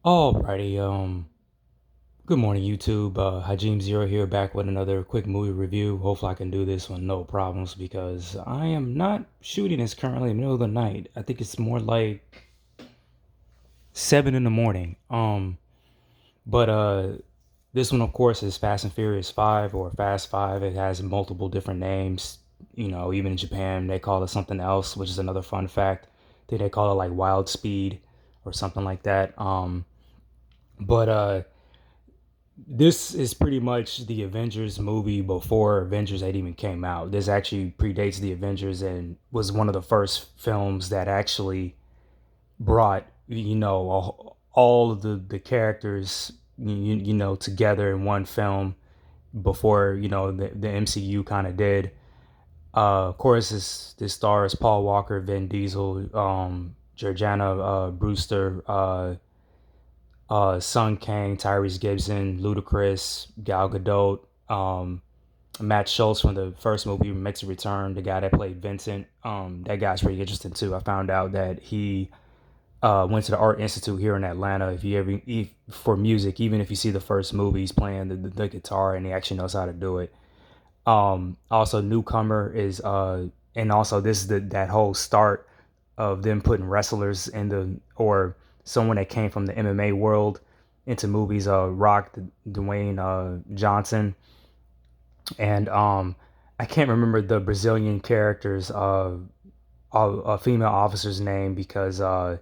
Alrighty, good morning YouTube. Hajim Zero here back with another quick movie review. Hopefully I can do this with no problems because I am not shooting this currently in the middle of the night. I think it's more like 7 in the morning. But this one of course is Fast and Furious 5 or Fast 5. It has multiple different names. Even in Japan they call it something else, which is another fun fact. I think they call it like Wild Speed or something like that. But this is pretty much the Avengers movie before Avengers had even came out. This actually predates the Avengers and was one of the first films that actually brought all of the characters together in one film before the MCU kind of did. Of course, this stars Paul Walker, Vin Diesel, Georgiana Brewster, Sun Kang, Tyrese Gibson, Ludacris, Gal Gadot, Matt Schultz from the first movie makes a return. The guy that played Vincent, that guy's pretty interesting too. I found out that he went to the Art Institute here in Atlanta. For music, even if you see the first movie, he's playing the guitar and he actually knows how to do it. Also, newcomer is and also this is that whole start of them putting wrestlers in the or someone that came from the MMA world into movies. Rock, Dwayne Johnson, and I can't remember the Brazilian character's a female officer's name because I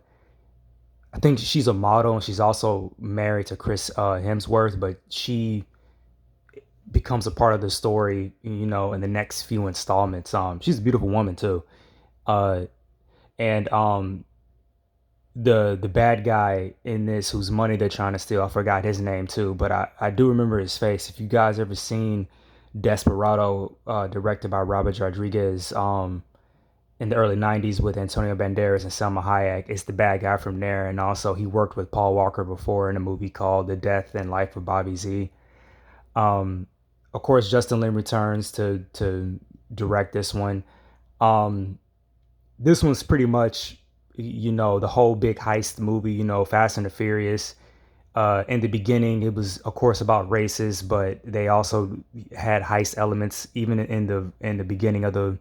think she's a model and she's also married to Chris Hemsworth, but she becomes a part of the story, in the next few installments. She's a beautiful woman too. Uh, and the bad guy in this whose money they're trying to steal, I forgot his name too, but I do remember his face. If you guys ever seen Desperado, directed by Robert Rodriguez, in the early 90s with Antonio Banderas and Selma Hayek, it's the bad guy from there. And also he worked with Paul Walker before in a movie called The Death and Life of Bobby Z. Um, of course, Justin Lin returns to direct this one. Um, this one's pretty much the whole big heist movie. Fast and the Furious. In the beginning, it was of course about races, but they also had heist elements even in the beginning of the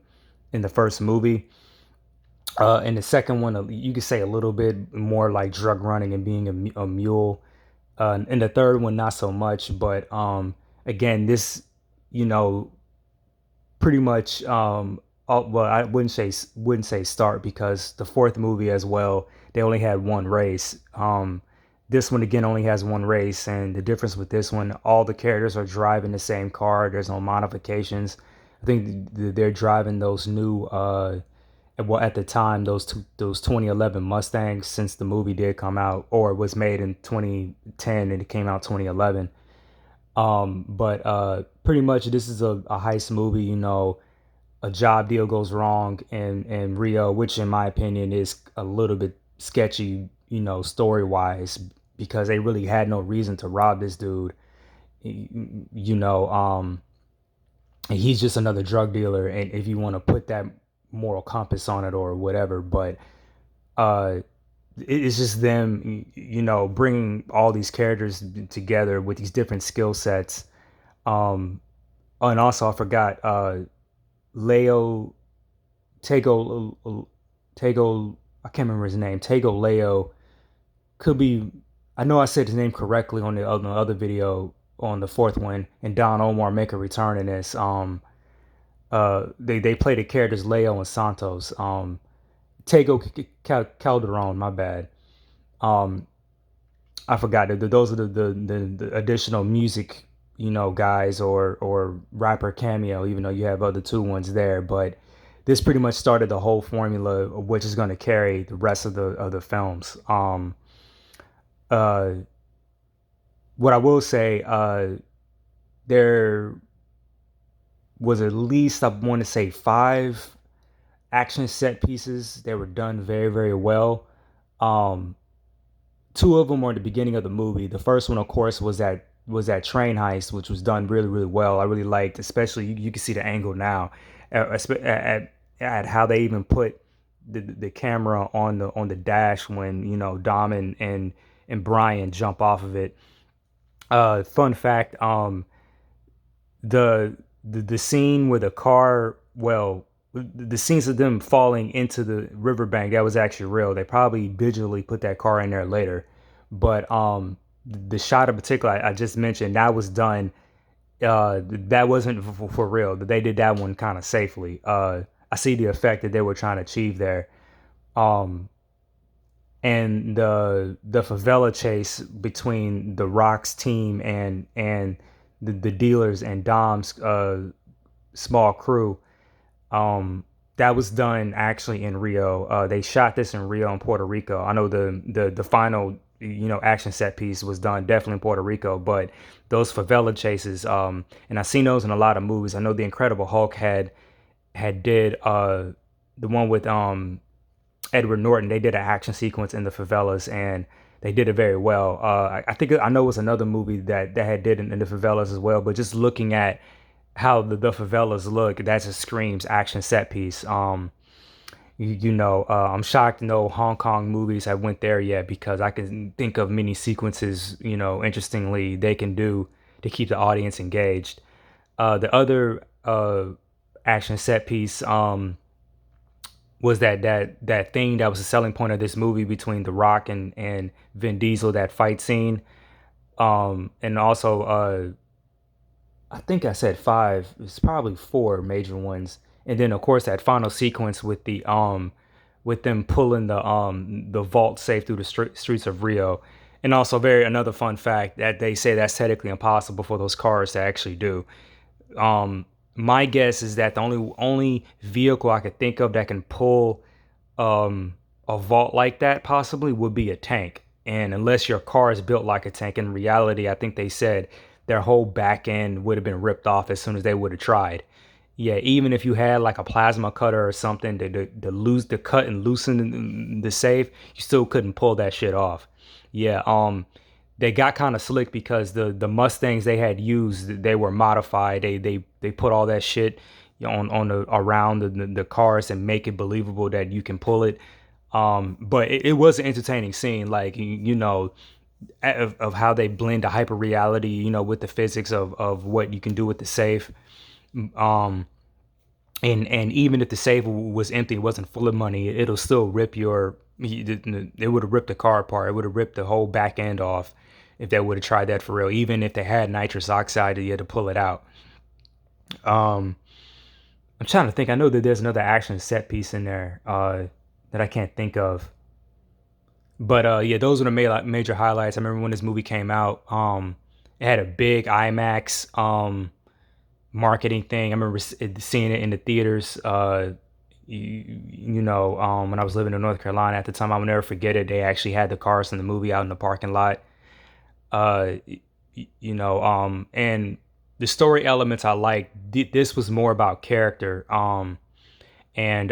first movie. In the second one, you could say a little bit more like drug running and being a mule. In the third one, not so much, but again, this, you know, pretty much, well, I wouldn't say start because the fourth movie as well, they only had one race. This one again only has one race, and the difference with this one, all the characters are driving the same car. There's no modifications. I think they're driving those new well at the time those 2011 Mustangs since the movie did come out or was made in 2010 and it came out 2011. But pretty much this is a heist movie. A job deal goes wrong in Rio, which in my opinion is a little bit sketchy, story wise, because they really had no reason to rob this dude. You know, he's just another drug dealer, and if you want to put that moral compass on it or whatever, but uh it's just them, bringing all these characters together with these different skill sets. Oh, and also I forgot Leo Tego Tego I can't remember his name. Tego Leo could be. I know I said his name correctly on the other video on the fourth one, and Don Omar make a return in this. They play the characters Leo and Santos. Tego Calderon, my bad. Um, I forgot that those are the additional music, guys or rapper cameo. Even though you have other two ones there, but this pretty much started the whole formula of which is going to carry the rest of the films. Uh, what I will say, there was at least I want to say five action set pieces that were done very very well. Um, Two of them were in the beginning of the movie. The first one, of course, was that train heist, which was done really really well. I really liked, especially you can see the angle now, at how they even put the camera on the dash when Dom and and Brian jump off of it. Fun fact: the scene where the car, well, the scenes of them falling into the riverbank, that was actually real. They probably digitally put that car in there later, but the shot in particular I just mentioned, that was done. That wasn't for real. They did that one kind of safely. I see the effect that they were trying to achieve there. Um, and the favela chase between the Rock's team and the dealers and Dom's small crew, um, that was done actually in Rio. They shot this in Rio and Puerto Rico. I know the final action set piece was done definitely in Puerto Rico, but those favela chases, and I've seen those in a lot of movies. I know the Incredible Hulk had did the one with Edward Norton. They did an action sequence in the favelas, and they did it very well. I think I know it was another movie that had did in the favelas as well. But just looking at how the favelas look, that just screams action set piece. I'm shocked no Hong Kong movies have went there yet, because I can think of many sequences, interestingly, they can do to keep the audience engaged. The other action set piece, was that thing that was the selling point of this movie between The Rock and Vin Diesel, that fight scene. And also, I think I said five. It's probably four major ones, and then of course that final sequence with them pulling the vault safe through the streets of Rio. And also, very another fun fact that they say that's technically impossible for those cars to actually do. My guess is that the only vehicle I could think of that can pull a vault like that possibly would be a tank. And unless your car is built like a tank, in reality, I think they said their whole back end would have been ripped off as soon as they would have tried. Yeah, even if you had like a plasma cutter or something to lose the cut and loosen the safe, you still couldn't pull that shit off. Yeah, they got kind of slick because the Mustangs they had used, they were modified. They put all that shit on the around the cars and make it believable that you can pull it. But it was an entertaining scene, like of how they blend the hyper reality, with the physics of what you can do with the safe. Um, and even if the safe was empty, it wasn't full of money, it'll still rip it would have ripped the car apart. It would have ripped the whole back end off if they would have tried that for real. Even if they had nitrous oxide, you had to pull it out. Um, I'm trying to think. I know that there's another action set piece in there that I can't think of. But yeah, those are the major highlights. I remember when this movie came out. It had a big IMAX marketing thing. I remember seeing it in the theaters. When I was living in North Carolina at the time, I will never forget it. They actually had the cars in the movie out in the parking lot. Uh, and the story elements I like. This was more about character. And and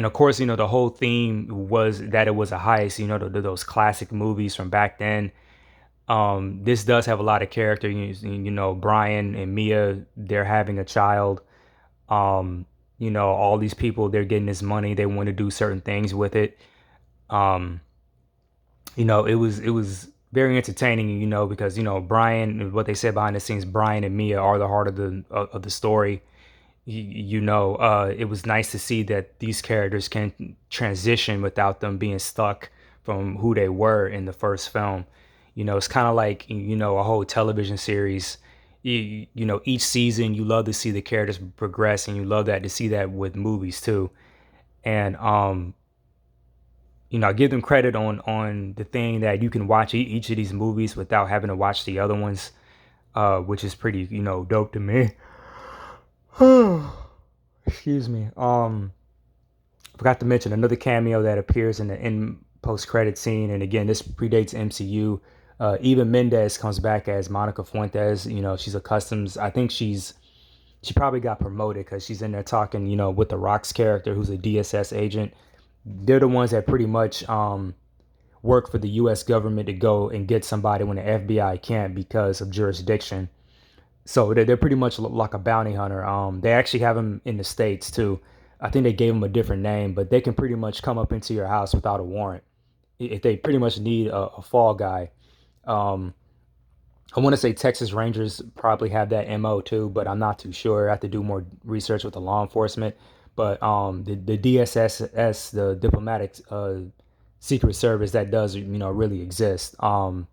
of course, the whole theme was that it was a heist. Those classic movies from back then. This does have a lot of character. Brian and Mia, they're having a child. All these people, they're getting this money. They want to do certain things with it. Um, it was very entertaining. Because Brian, what they said behind the scenes, Brian and Mia are the heart of the story. It was nice to see that these characters can transition without them being stuck from who they were in the first film. It's kind of like, a whole television series. Each season you love to see the characters progress, and you love that to see that with movies too. And I give them credit on the thing that you can watch each of these movies without having to watch the other ones, which is pretty, dope to me. Excuse me. Forgot to mention another cameo that appears in the in post credit scene, and again, this predates MCU. Eva Mendes comes back as Monica Fuentes. She's a customs. I think she probably got promoted because she's in there talking, with the Rock's character, who's a DSS agent. They're the ones that pretty much work for the U.S. government to go and get somebody when the FBI can't because of jurisdiction. So they're pretty much like a bounty hunter. They actually have them in the States too. I think they gave them a different name, but they can pretty much come up into your house without a warrant. if they pretty much need a fall guy. Um, I want to say Texas Rangers probably have that MO too, but I'm not too sure. I have to do more research with the law enforcement. But the DSSS, the diplomatic secret service, that does really exist. But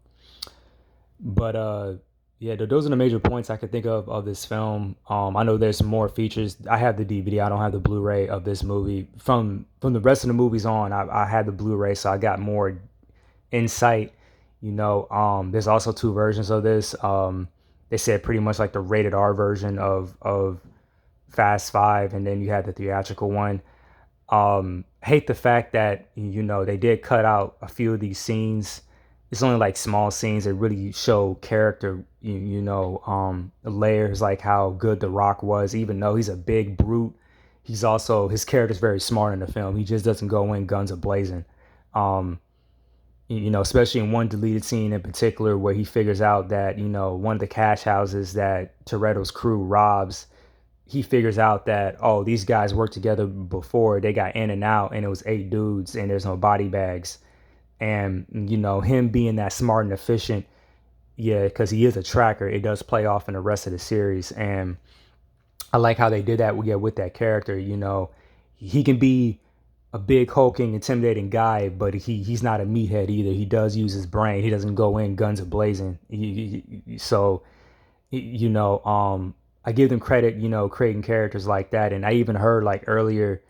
yeah, those are the major points I could think of this film. I know there's some more features. I have the DVD. I don't have the Blu-ray of this movie. From the rest of the movies on, I had the Blu-ray, so I got more insight. There's also two versions of this. They said pretty much like the rated R version of Fast Five, and then you had the theatrical one. Hate the fact that they did cut out a few of these scenes. It's only like small scenes that really show character. Layers, like how good The Rock was, even though he's a big brute. His character's very smart in the film. He just doesn't go in guns a blazing. Um, Especially in one deleted scene in particular where he figures out that, one of the cash houses that Toretto's crew robs, he figures out that, oh, these guys worked together before. They got in and out, and it was 8 dudes, and there's no body bags. And, him being that smart and efficient, yeah, because he is a tracker, it does play off in the rest of the series. And I like how they did that, yeah, with that character. He can be a big hulking, intimidating guy, but he's not a meathead either. He does use his brain. He doesn't go in guns a blazing. So I give them credit, creating characters like that. And I even heard like earlier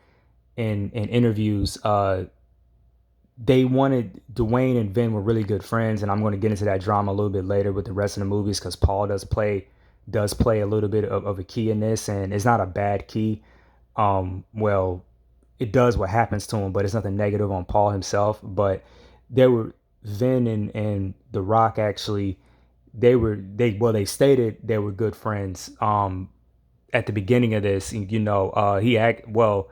in interviews, they wanted Dwayne and Vin were really good friends, and I'm going to get into that drama a little bit later with the rest of the movies because Paul does play a little bit of a key in this, and it's not a bad key. Well, it does what happens to him, but it's nothing negative on Paul himself. But there were Vin and The Rock actually. They stated they were good friends. At the beginning of this, he act well.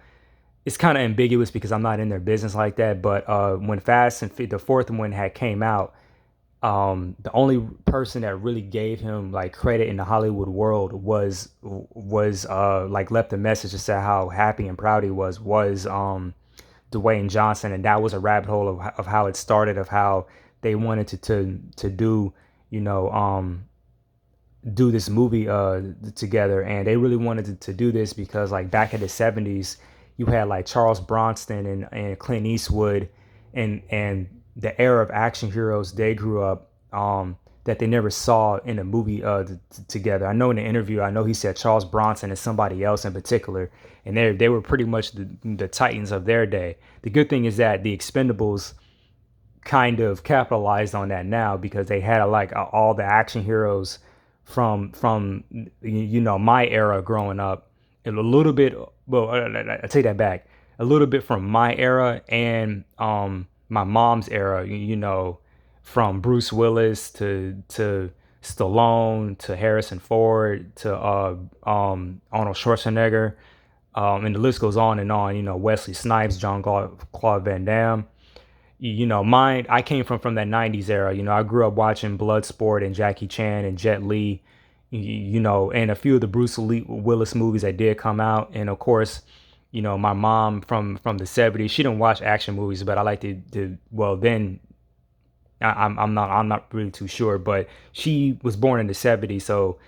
It's kind of ambiguous because I'm not in their business like that. But when the fourth one had came out, the only person that really gave him like credit in the Hollywood world was like left a message to say how happy and proud he was Dwayne Johnson, and that was a rabbit hole of how it started, of how they wanted to do you know do this movie together, and they really wanted to do this because like back in the 70s you had like Charles Bronson and Clint Eastwood, and the era of action heroes they grew up, that they never saw in a movie together. I know in the interview, I know he said Charles Bronson and somebody else in particular, and they were pretty much the titans of their day. The good thing is that the Expendables kind of capitalized on that now because they had like all the action heroes from my era growing up, and a little bit, well, I take that back, a little bit from my era and my mom's era, from Bruce Willis to Stallone to Harrison Ford to Arnold Schwarzenegger, and the list goes on and on. Wesley Snipes, John Claude Van Damme. Mine. I came from that '90s era. I grew up watching Bloodsport and Jackie Chan and Jet Li. And a few of the Bruce Willis movies that did come out, and of course, my mom from the '70s. She didn't watch action movies, but I like to well then. I'm not really too sure, but she was born in the '70s, so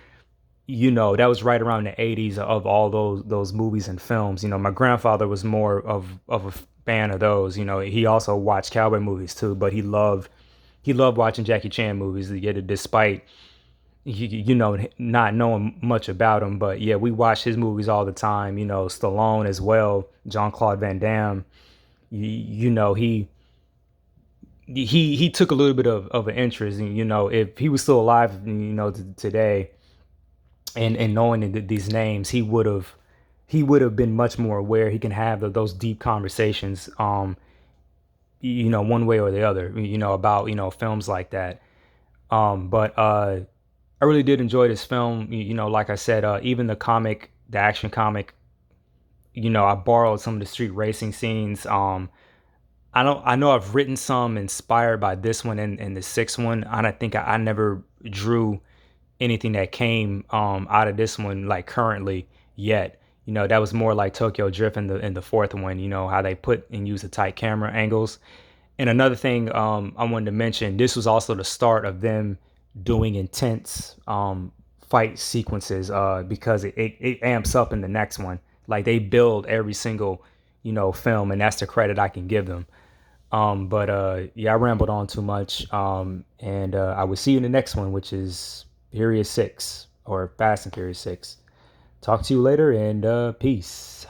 that was right around the '80s of all those movies and films. My grandfather was more of a fan of those. He also watched cowboy movies too, but he loved watching Jackie Chan movies. Yet, despite not knowing much about him, but yeah, we watched his movies all the time. Stallone as well, John Claude Van Damme. He took a little bit of an interest, and if he was still alive, today, and knowing these names, he would have been much more aware. He can have those deep conversations, one way or the other, about films like that. But I really did enjoy this film. Like I said, even the action comic, I borrowed some of the street racing scenes. I know I've written some inspired by this one and the sixth one. I don't think I never drew anything that came out of this one like currently yet. That was more like Tokyo Drift in the fourth one. How they put and use the tight camera angles, And another thing I wanted to mention, this was also the start of them doing intense fight sequences because it amps up in the next one. Like they build every single, film, and that's the credit I can give them. But yeah, I rambled on too much. And I will see you in the next one, which is Furious 6 or Fast and Furious 6. Talk to you later and peace.